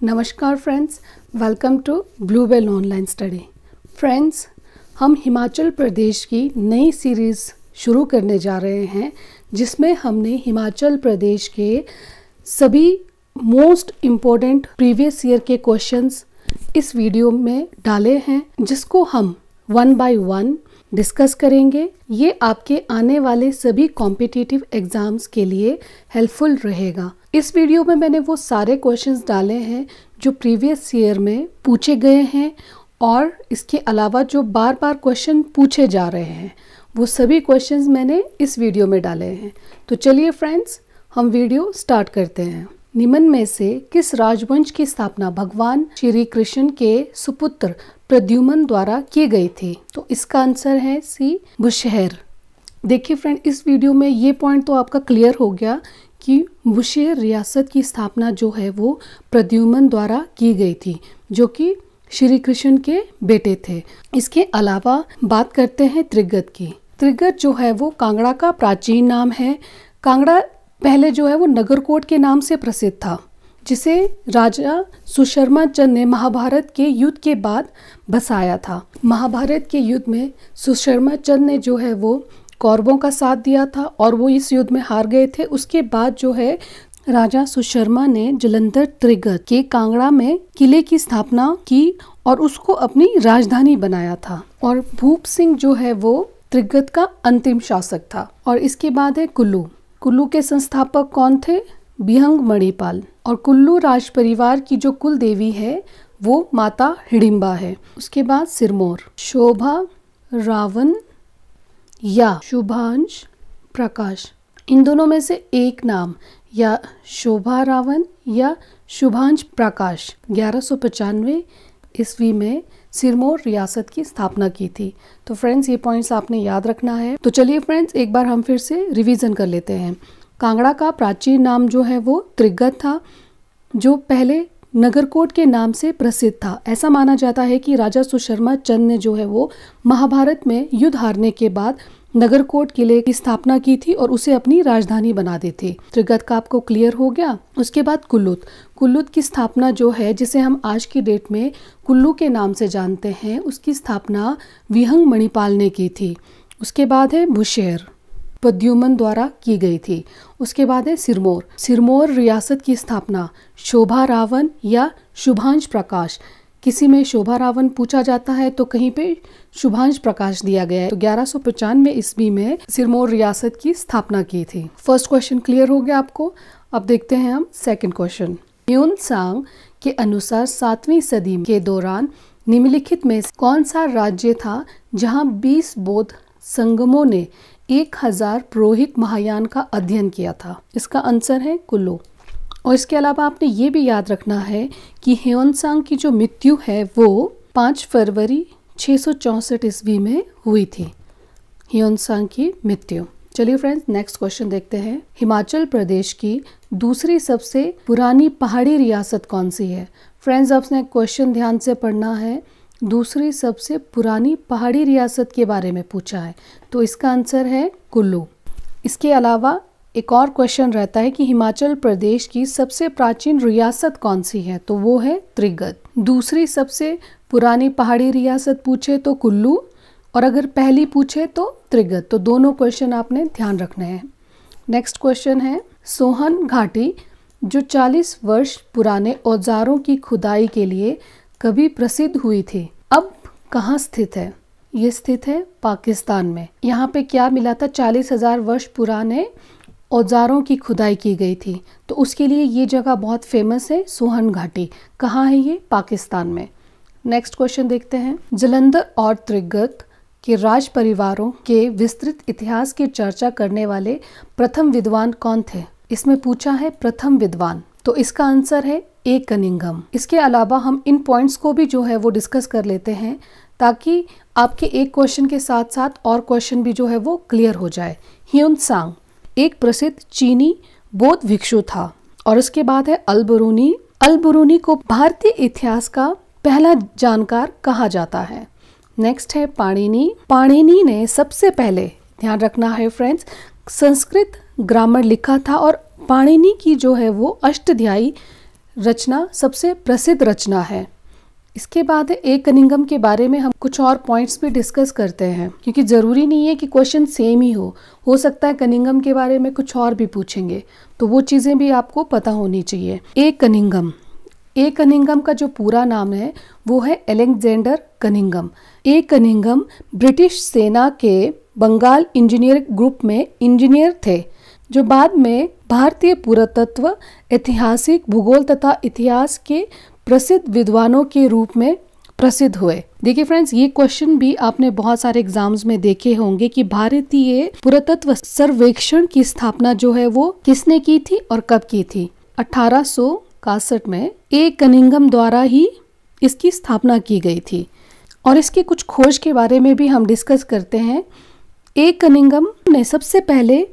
नमस्कार friends, welcome to Bluebell online study. Friends, हम हिमाचल प्रदेश की नई सीरीज़ शुरू करने जा रहे हैं जिसमें हमने हिमाचल प्रदेश के सभी मोस्ट इम्पोर्टेंट प्रीवियस ईयर के क्वेश्चंस इस वीडियो में डाले हैं, जिसको हम वन बाय वन डिस्कस करेंगे। ये आपके आने वाले सभी कॉम्पिटिटिव एग्ज़ाम्स के लिए हेल्पफुल रहेगा। इस वीडियो में मैंने वो सारे क्वेश्चंस डाले हैं जो प्रीवियस ईयर में पूछे गए हैं और इसके अलावा जो बार बार क्वेश्चन पूछे जा रहे हैं वो सभी क्वेश्चंस मैंने इस वीडियो में डाले हैं। तो चलिए फ्रेंड्स, हम वीडियो स्टार्ट करते हैं। निम्न में से किस राजवंश की स्थापना भगवान श्री कृष्ण के सुपुत्र प्रद्युम्न द्वारा की गई थी? तो इसका आंसर है सी, बुशहर। देखिए फ्रेंड, इस वीडियो में ये पॉइंट तो आपका क्लियर हो गया कि बुशहर रियासत की स्थापना जो है वो प्रद्युम्न द्वारा की गई थी, जो कि श्री कृष्ण के बेटे थे। इसके अलावा बात करते हैं त्रिगत की। त्रिगत जो है वो कांगड़ा का प्राचीन नाम है। कांगड़ा पहले जो है वो नगरकोट के नाम से प्रसिद्ध था, जिसे राजा सुशर्मा चंद ने महाभारत के युद्ध के बाद बसाया था। महाभारत के युद्ध में सुशर्मा चंद ने जो है वो कौरवों का साथ दिया था और वो इस युद्ध में हार गए थे। उसके बाद जो है राजा सुशर्मा ने जलंधर त्रिगत के कांगड़ा में किले की स्थापना की और उसको अपनी राजधानी बनाया था। और भूप सिंह जो है वो त्रिगत का अंतिम शासक था। और इसके बाद है कुल्लू। कुल्लू के संस्थापक कौन थे? बिहंग मणिपाल। और कुल्लू राज परिवार की जो कुल देवी है वो माता हिडिंबा है। उसके बाद सिरमौर। शोभा रावण या शुभांश प्रकाश, इन दोनों में से एक नाम, या शोभा रावण या शुभांश प्रकाश 1195 ईस्वी में सिरमौर रियासत की स्थापना की थी। तो फ्रेंड्स, ये पॉइंट्स आपने याद रखना है। तो चलिए फ्रेंड्स, एक बार हम फिर से रिवीजन कर लेते हैं। कांगड़ा का प्राचीन नाम जो है वो त्रिगत था, जो पहले नगरकोट के नाम से प्रसिद्ध था। ऐसा माना जाता है कि राजा सुशर्मा चंद ने जो है वो महाभारत में युद्ध हारने के बाद नगरकोट किले की स्थापना की थी और उसे अपनी राजधानी बना दी थी। त्रिगत का आपको क्लियर हो गया। उसके बाद कुल्लूत। कुल्लूत की स्थापना जो है, जिसे हम आज की डेट में कुल्लू के नाम से जानते हैं, उसकी स्थापना विहंग मणिपाल ने की थी। उसके बाद है बुशहर, प्रद्युम्न द्वारा की गई थी। उसके बाद है सिरमौर। सिरमौर रियासत की स्थापना शोभा रावण या शुभांश प्रकाश, किसी में शोभा रावण पूछा जाता है तो कहीं पे शुभांश प्रकाश दिया गया है। तो 1195 ईस्वी में सिरमौर रियासत की स्थापना की थी। फर्स्ट क्वेश्चन क्लियर हो गया आपको। अब देखते हैं हम सेकंड क्वेश्चन। ह्यून-त्सांग के अनुसार 7वीं सदी के दौरान निम्नलिखित में कौन सा राज्य था जहां 20 बौद्ध संगमों ने 1000 पुरोहित महायान का अध्ययन किया था? इसका आंसर है कुल्लू। और इसके अलावा आपने ये भी याद रखना है कि ह्यून-त्सांग की जो मृत्यु है वो 5 फरवरी 664 ईस्वी में हुई थी। ह्यून-त्सांग की मृत्यु। चलिए फ्रेंड्स, नेक्स्ट क्वेश्चन देखते हैं। हिमाचल प्रदेश की दूसरी सबसे पुरानी पहाड़ी रियासत कौन सी है? फ्रेंड्स, आपने क्वेश्चन ध्यान से पढ़ना है। दूसरी सबसे पुरानी पहाड़ी रियासत के बारे में पूछा है, तो इसका आंसर है कुल्लू। इसके अलावा एक और क्वेश्चन रहता है कि हिमाचल प्रदेश की सबसे प्राचीन रियासत कौन सी है? तो वो है त्रिगत। दूसरी सबसे पुरानी पहाड़ी रियासत पूछे तो कुल्लू, और अगर पहली पूछे तो त्रिगत। तो दोनों क्वेश्चन आपने ध्यान रखने हैं। नेक्स्ट क्वेश्चन है, सोहन घाटी जो 40 वर्ष पुराने औजारों की खुदाई के लिए कभी प्रसिद्ध हुई थी, अब कहाँ स्थित है? ये स्थित है पाकिस्तान में। यहाँ पे क्या मिला था? 40,000 वर्ष पुराने औजारों की खुदाई की गई थी। तो उसके लिए ये जगह बहुत फेमस है, सोहन घाटी। कहाँ है ये? पाकिस्तान में। नेक्स्ट क्वेश्चन देखते हैं। जलंधर और त्रिगत के राज परिवारों के विस्तृत इतिहास की चर्चा करने वाले प्रथम विद्वान कौन थे? इसमें पूछा है प्रथम विद्वान, तो इसका आंसर है ए कनिंघम। इसके अलावा हम इन पॉइंट्स को भी जो है वो डिस्कस कर लेते हैं, ताकि आपके एक क्वेश्चन के साथ साथ और क्वेश्चन भी जो है वो क्लियर हो जाए। ह्यून-त्सांग एक प्रसिद्ध चीनी बौद्ध भिक्षु था। और उसके बाद है अल-बरूनी। अल-बरूनी को भारतीय इतिहास का पहला जानकार कहा जाता है। नेक्स्ट है पाणिनि। पाणिनि ने सबसे पहले, ध्यान रखना है फ्रेंड्स, संस्कृत ग्रामर लिखा था और पाणिनि की जो है वो अष्टाध्यायी रचना सबसे प्रसिद्ध रचना है। इसके बाद एक कनिंघम के बारे में हम कुछ और पॉइंट्स भी डिस्कस करते हैं, क्योंकि ज़रूरी नहीं है कि क्वेश्चन सेम ही हो सकता है कनिंघम के बारे में कुछ और भी पूछेंगे, तो वो चीज़ें भी आपको पता होनी चाहिए। एक कनिंघम का जो पूरा नाम है वो है अलेक्जेंडर कनिंघम। एक कनिंघम ब्रिटिश सेना के बंगाल इंजीनियर ग्रुप में इंजीनियर थे, जो बाद में भारतीय पुरातत्व, ऐतिहासिक, भूगोल तथा इतिहास के प्रसिद्ध विद्वानों के रूप में प्रसिद्ध हुए। देखिए फ्रेंड्स, ये क्वेश्चन भी आपने बहुत सारे एग्जाम्स में देखे होंगे कि भारतीय पुरातत्व सर्वेक्षण की स्थापना जो है वो किसने की थी और कब की थी। 1861 में एक कनिंघम द्वारा ही इसकी स्थापना की गई थी। और इसकी कुछ खोज के बारे में भी हम डिस्कस करते हैं। एक कनिंघम ने सबसे पहले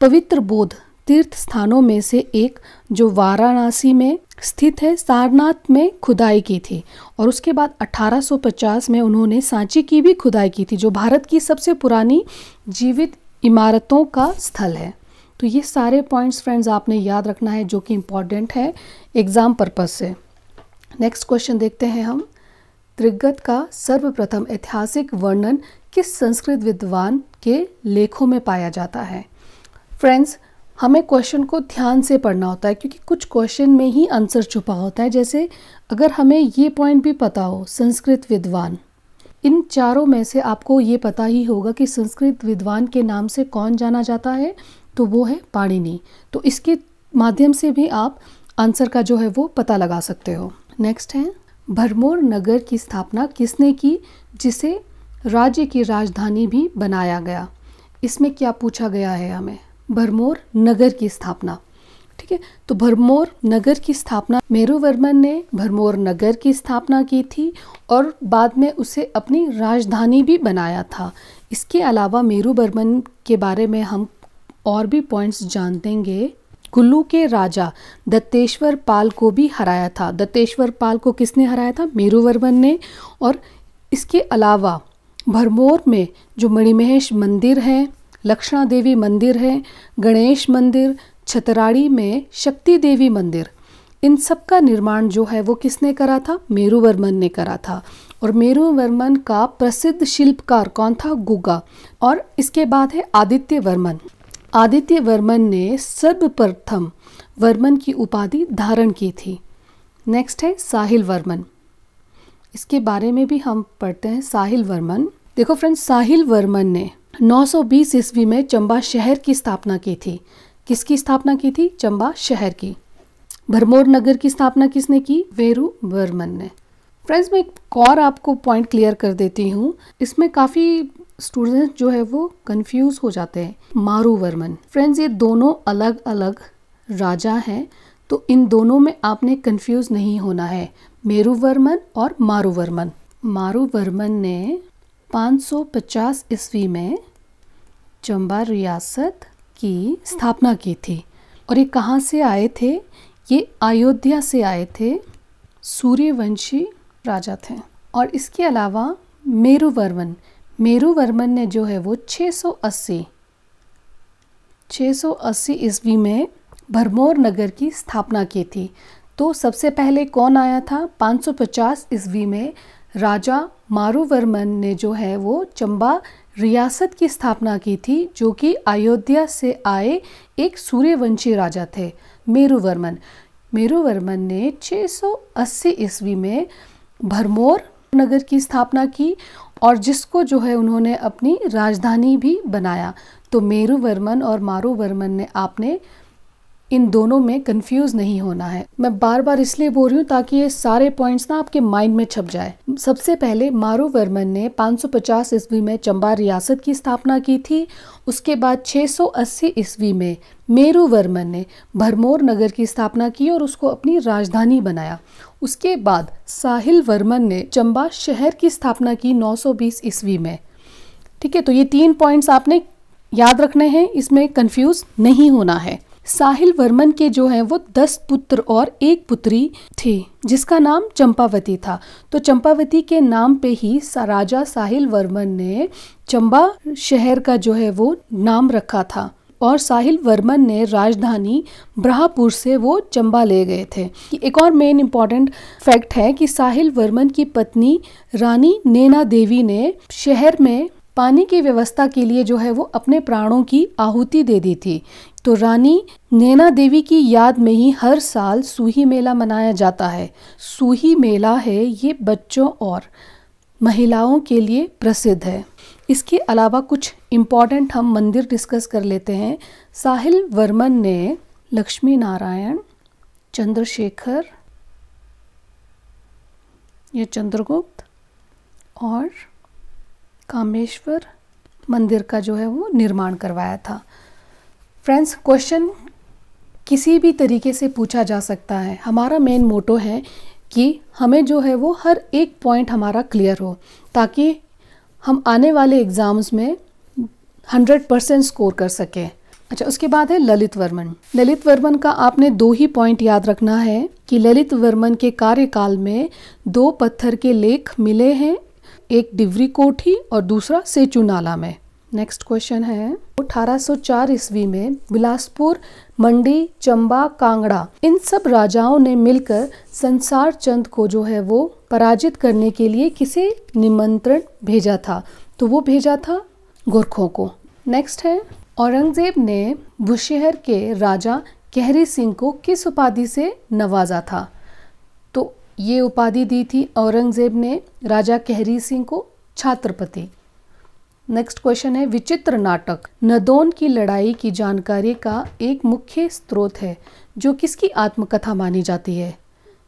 पवित्र बौद्ध तीर्थ स्थानों में से एक, जो वाराणसी में स्थित है, सारनाथ में खुदाई की थी। और उसके बाद 1850 में उन्होंने सांची की भी खुदाई की थी, जो भारत की सबसे पुरानी जीवित इमारतों का स्थल है। तो ये सारे पॉइंट्स फ्रेंड्स आपने याद रखना है, जो कि इम्पॉर्टेंट है एग्जाम पर्पज से। नेक्स्ट क्वेश्चन देखते हैं हम। त्रिगत का सर्वप्रथम ऐतिहासिक वर्णन किस संस्कृत विद्वान के लेखों में पाया जाता है। फ्रेंड्स, हमें क्वेश्चन को ध्यान से पढ़ना होता है, क्योंकि कुछ क्वेश्चन में ही आंसर छुपा होता है। जैसे अगर हमें ये पॉइंट भी पता हो, संस्कृत विद्वान, इन चारों में से आपको ये पता ही होगा कि संस्कृत विद्वान के नाम से कौन जाना जाता है, तो वो है पाणिनि। तो इसके माध्यम से भी आप आंसर का जो है वो पता लगा सकते हो। नेक्स्ट है, भरमौर नगर की स्थापना किसने की, जिसे राज्य की राजधानी भी बनाया गया। इसमें क्या पूछा गया है हमें, भरमौर नगर की स्थापना। ठीक है, तो भरमौर नगर की स्थापना मेरुवर्मन ने भरमौर नगर की स्थापना की थी और बाद में उसे अपनी राजधानी भी बनाया था। इसके अलावा मेरुवर्मन के बारे में हम और भी पॉइंट्स जान देंगे। कुल्लू के राजा दत्तेश्वर पाल को भी हराया था। दत्तेश्वर पाल को किसने हराया था, मेरुवर्मन ने। और इसके अलावा भरमौर में जो मणिमहेश मंदिर है, लक्ष्मणा देवी मंदिर है, गणेश मंदिर, छतराड़ी में शक्ति देवी मंदिर, इन सब का निर्माण जो है वो किसने करा था, मेरुवर्मन ने करा था। और मेरुवर्मन का प्रसिद्ध शिल्पकार कौन था, गुगा। और इसके बाद है आदित्य वर्मन। आदित्य वर्मन ने सर्वप्रथम वर्मन की उपाधि धारण की थी। नेक्स्ट है साहिल वर्मन। इसके बारे में भी हम पढ़ते हैं। साहिल वर्मन, देखो फ्रेंड्स, साहिल वर्मन ने 920 ईस्वी में चंबा शहर की स्थापना की थी। किसकी स्थापना की थी, चंबा शहर की। भरमौर नगर की स्थापना किसने की, मेरुवर्मन ने। फ्रेंड्स, मैं एक और आपको पॉइंट क्लियर कर देती हूँ। इसमें काफ़ी स्टूडेंट्स जो है वो कंफ्यूज हो जाते हैं। मारुवर्मन, फ्रेंड्स, ये दोनों अलग अलग राजा हैं, तो इन दोनों में आपने कंफ्यूज नहीं होना है, मेरुवर्मन और मारुवर्मन। मारुवर्मन ने 550 ईस्वी में चंबा रियासत की स्थापना की थी। और ये कहाँ से आए थे, ये अयोध्या से आए थे, सूर्यवंशी राजा थे। और इसके अलावा मेरुवर्मन ने जो है वो 680 ईस्वी में भरमौर नगर की स्थापना की थी। तो सबसे पहले कौन आया था, 550 ईस्वी में राजा मारुवर्मन ने जो है वो चंबा रियासत की स्थापना की थी, जो कि अयोध्या से आए एक सूर्यवंशी राजा थे, मेरुवर्मन ने 680 ईस्वी में भरमौर नगर की स्थापना की और जिसको जो है उन्होंने अपनी राजधानी भी बनाया। तो मेरुवर्मन और मारुवर्मन ने आपने इन दोनों में कंफ्यूज नहीं होना है। मैं बार बार इसलिए बोल रही हूँ ताकि ये सारे पॉइंट्स ना आपके माइंड में छप जाए। सबसे पहले मारुवर्मन ने 550 ईस्वी में चंबा रियासत की स्थापना की थी। उसके बाद 680 ईस्वी में मेरुवर्मन ने भरमौर नगर की स्थापना की और उसको अपनी राजधानी बनाया। उसके बाद साहिल वर्मन ने चंबा शहर की स्थापना की 920 ईस्वी में। ठीक है, तो ये 3 पॉइंट्स आपने याद रखने हैं, इसमें कंफ्यूज नहीं होना है। साहिल वर्मन के जो है वो 10 पुत्र और 1 पुत्री थी, जिसका नाम चंपावती था। तो चंपावती के नाम पे ही राजा साहिल वर्मन ने चंबा शहर का जो है वो नाम रखा था। और साहिल वर्मन ने राजधानी ब्रह्मपुर से वो चंबा ले गए थे। एक और मेन इम्पॉर्टेंट फैक्ट है कि साहिल वर्मन की पत्नी रानी नैना देवी ने शहर में पानी की व्यवस्था के लिए जो है वो अपने प्राणों की आहुति दे दी थी। तो रानी नैना देवी की याद में ही हर साल सूही मेला मनाया जाता है। सूही मेला है ये बच्चों और महिलाओं के लिए प्रसिद्ध है। इसके अलावा कुछ इम्पॉर्टेंट हम मंदिर डिस्कस कर लेते हैं। साहिल वर्मन ने लक्ष्मी नारायण, चंद्रशेखर या चंद्रगुप्त और कामेश्वर मंदिर का जो है वो निर्माण करवाया था। फ्रेंड्स, क्वेश्चन किसी भी तरीके से पूछा जा सकता है। हमारा मेन मोटो है कि हमें जो है वो हर एक पॉइंट हमारा क्लियर हो, ताकि हम आने वाले एग्ज़ाम्स में 100% स्कोर कर सकें। अच्छा, उसके बाद है ललित वर्मन। ललित वर्मन का आपने 2 ही पॉइंट याद रखना है कि ललित वर्मन के कार्यकाल में 2 पत्थर के लेख मिले हैं, एक डिवरी कोठी और दूसरा सेचू नाला में। नेक्स्ट क्वेश्चन है 1804 ईस्वी में बिलासपुर, मंडी, चंबा, कांगड़ा इन सब राजाओं ने मिलकर संसार चंद को जो है वो पराजित करने के लिए किसे निमंत्रण भेजा था? तो वो भेजा था गोरखों को। नेक्स्ट है औरंगजेब ने बुशहर के राजा कहरी सिंह को किस उपाधि से नवाजा था? तो ये उपाधि दी थी औरंगजेब ने राजा कहरी सिंह को छत्रपति। नेक्स्ट क्वेश्चन है विचित्र नाटक नदौन की लड़ाई की जानकारी का एक मुख्य स्रोत है जो किसकी आत्मकथा मानी जाती है?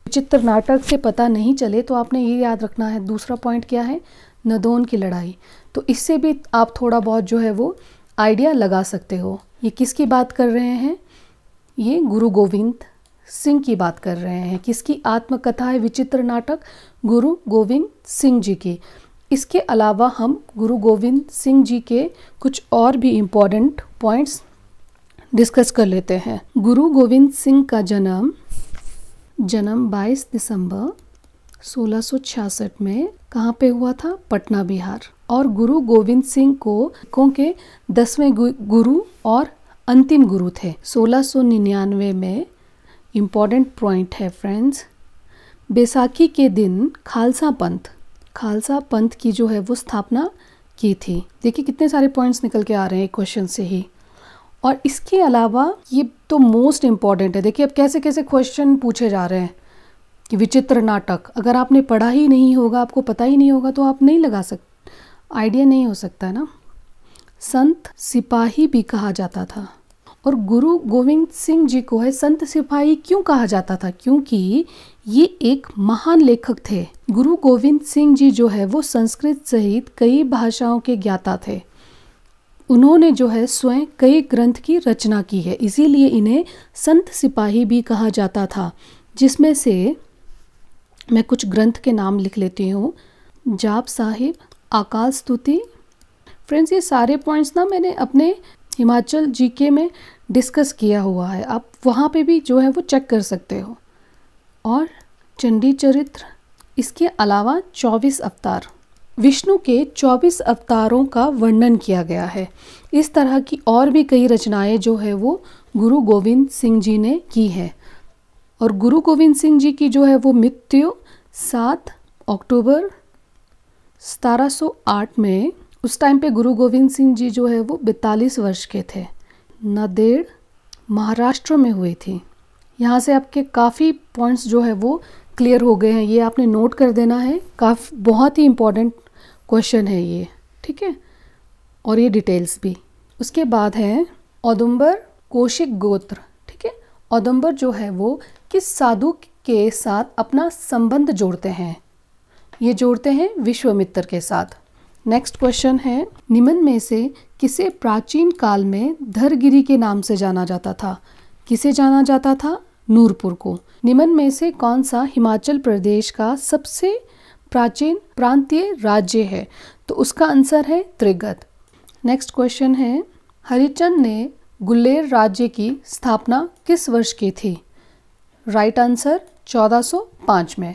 विचित्र नाटक से पता नहीं चले तो आपने ये याद रखना है। दूसरा पॉइंट क्या है? नदौन की लड़ाई। तो इससे भी आप थोड़ा बहुत जो है वो आइडिया लगा सकते हो। ये किसकी बात कर रहे हैं? ये गुरु गोविंद सिंह की बात कर रहे हैं। किसकी आत्मकथा है विचित्र नाटक? गुरु गोविंद सिंह जी की। इसके अलावा हम गुरु गोविंद सिंह जी के कुछ और भी इम्पोर्टेंट पॉइंट्स डिस्कस कर लेते हैं। गुरु गोविंद सिंह का जन्म 22 दिसंबर 1666 में कहाँ पे हुआ था? पटना, बिहार। और गुरु गोविंद सिंह को के 10वें गुरु और अंतिम गुरु थे। 1699 में इम्पॉर्टेंट पॉइंट है फ्रेंड्स, बैसाखी के दिन खालसा पंथ की जो है वो स्थापना की थी। देखिए कितने सारे पॉइंट्स निकल के आ रहे हैं क्वेश्चन से ही। और इसके अलावा ये तो मोस्ट इम्पॉर्टेंट है। देखिए अब कैसे कैसे क्वेश्चन पूछे जा रहे हैं कि विचित्र नाटक अगर आपने पढ़ा ही नहीं होगा, आपको पता ही नहीं होगा, तो आप नहीं लगा सकते, आइडिया नहीं हो सकता है ना। संत सिपाही भी कहा जाता था। और गुरु गोविंद सिंह जी को है संत सिपाही क्यों कहा जाता था? क्योंकि ये एक महान लेखक थे। गुरु गोविंद सिंह जी जो है वो संस्कृत सहित कई भाषाओं के ज्ञाता थे। उन्होंने जो है स्वयं कई ग्रंथ की रचना की है, इसीलिए इन्हें संत सिपाही भी कहा जाता था। जिसमें से मैं कुछ ग्रंथ के नाम लिख लेती हूँ। जाप साहिब, अकाल स्तुति। फ्रेंड्स, ये सारे पॉइंट्स ना मैंने अपने हिमाचल जीके में डिस्कस किया हुआ है, आप वहाँ पे भी जो है वो चेक कर सकते हो। और चंडी चरित्र, इसके अलावा 24 अवतार, विष्णु के 24 अवतारों का वर्णन किया गया है। इस तरह की और भी कई रचनाएं जो है वो गुरु गोविंद सिंह जी ने की है। और गुरु गोविंद सिंह जी की जो है वो मृत्यु 7 अक्टूबर 1708 में, उस टाइम पे गुरु गोविंद सिंह जी जो है वो 42 वर्ष के थे, नांदेड़ महाराष्ट्र में हुई थी। यहाँ से आपके काफ़ी पॉइंट्स जो है वो क्लियर हो गए हैं, ये आपने नोट कर देना है। काफ़ी बहुत ही इम्पोर्टेंट क्वेश्चन है ये, ठीक है, और ये डिटेल्स भी। उसके बाद है औदुंबर कौशिक गोत्र, ठीक है। औदुंबर जो है वो किस साधु के साथ अपना संबंध जोड़ते हैं? ये जोड़ते हैं विश्वामित्र के साथ। नेक्स्ट क्वेश्चन है निम्न में से किसे प्राचीन काल में धरगिरी के नाम से जाना जाता था? किसे जाना जाता था? नूरपुर को। निम्न में से कौन सा हिमाचल प्रदेश का सबसे प्राचीन प्रांतीय राज्य है? तो उसका आंसर है त्रिगत। नेक्स्ट क्वेश्चन है हरिचंद ने गुलेर राज्य की स्थापना किस वर्ष की थी? राइट आंसर 1405 में।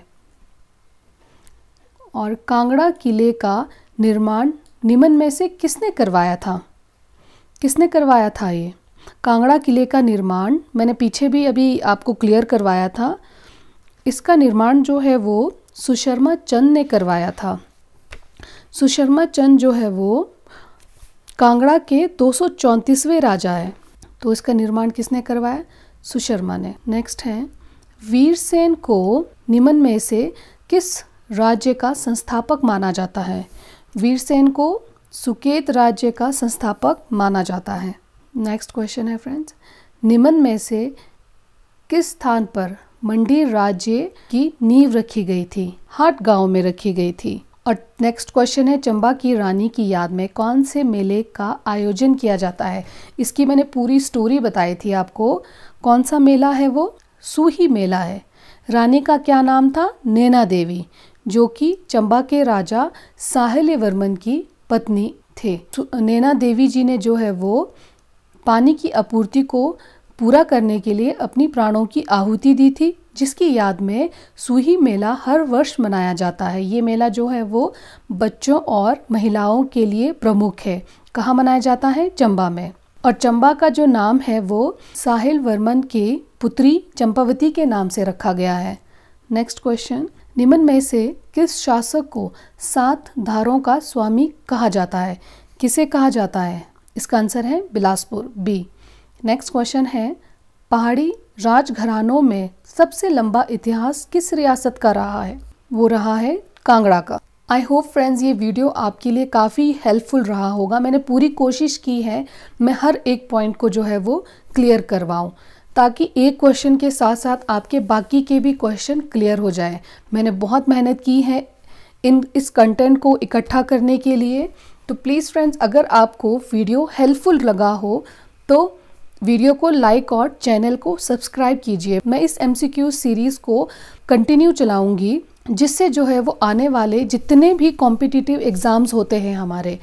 और कांगड़ा किले का निर्माण निम्न में से किसने करवाया था? किसने करवाया था ये? कांगड़ा किले का निर्माण मैंने पीछे भी अभी आपको क्लियर करवाया था। इसका निर्माण जो है वो सुशर्मा चंद ने करवाया था। सुशर्मा चंद जो है वो कांगड़ा के 234वें राजा है। तो इसका निर्माण किसने करवाया? सुशर्मा ने। नेक्स्ट है, वीरसेन को निम्न में से किस राज्य का संस्थापक माना जाता है? वीरसेन को सुकेत राज्य का संस्थापक माना जाता है। नेक्स्ट क्वेश्चन है फ्रेंड्स, निम्न में से किस स्थान पर मंडी राज्य की नींव रखी गई थी? हाट गांव में रखी गई थी। और नेक्स्ट क्वेश्चन है, चंबा की रानी की याद में कौन से मेले का आयोजन किया जाता है? इसकी मैंने पूरी स्टोरी बताई थी आपको। कौन सा मेला है वो? सूही मेला है। रानी का क्या नाम था? नैना देवी, जो कि चंबा के राजा साहिल्यवर्मन की पत्नी थे। नैना देवी जी ने जो है वो पानी की आपूर्ति को पूरा करने के लिए अपनी प्राणों की आहुति दी थी, जिसकी याद में सूही मेला हर वर्ष मनाया जाता है। ये मेला जो है वो बच्चों और महिलाओं के लिए प्रमुख है। कहाँ मनाया जाता है? चंबा में। और चंबा का जो नाम है वो साहिल्यवर्मन के पुत्री चंपावती के नाम से रखा गया है। नेक्स्ट क्वेश्चन, निम्न में से किस शासक को 7 धारों का स्वामी कहा जाता है? किसे कहा जाता है? इसका आंसर है बिलासपुर, बी। नेक्स्ट क्वेश्चन है, पहाड़ी राजघरानों में सबसे लंबा इतिहास किस रियासत का रहा है? वो रहा है कांगड़ा का। आई होप फ्रेंड्स ये वीडियो आपके लिए काफ़ी हेल्पफुल रहा होगा। मैंने पूरी कोशिश की है मैं हर एक पॉइंट को जो है वो क्लियर करवाऊँ, ताकि एक क्वेश्चन के साथ साथ आपके बाकी के भी क्वेश्चन क्लियर हो जाए। मैंने बहुत मेहनत की है इस कंटेंट को इकट्ठा करने के लिए। तो प्लीज़ फ्रेंड्स, अगर आपको वीडियो हेल्पफुल लगा हो तो वीडियो को लाइक और चैनल को सब्सक्राइब कीजिए। मैं इस MCQ सीरीज़ को कंटिन्यू चलाऊंगी, जिससे जो है वो आने वाले जितने भी कॉम्पिटिटिव एग्ज़ाम्स होते हैं हमारे,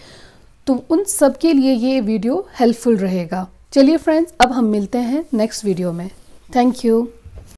तो उन सब के लिए ये वीडियो हेल्पफुल रहेगा। चलिए फ्रेंड्स, अब हम मिलते हैं नेक्स्ट वीडियो में। Thank you.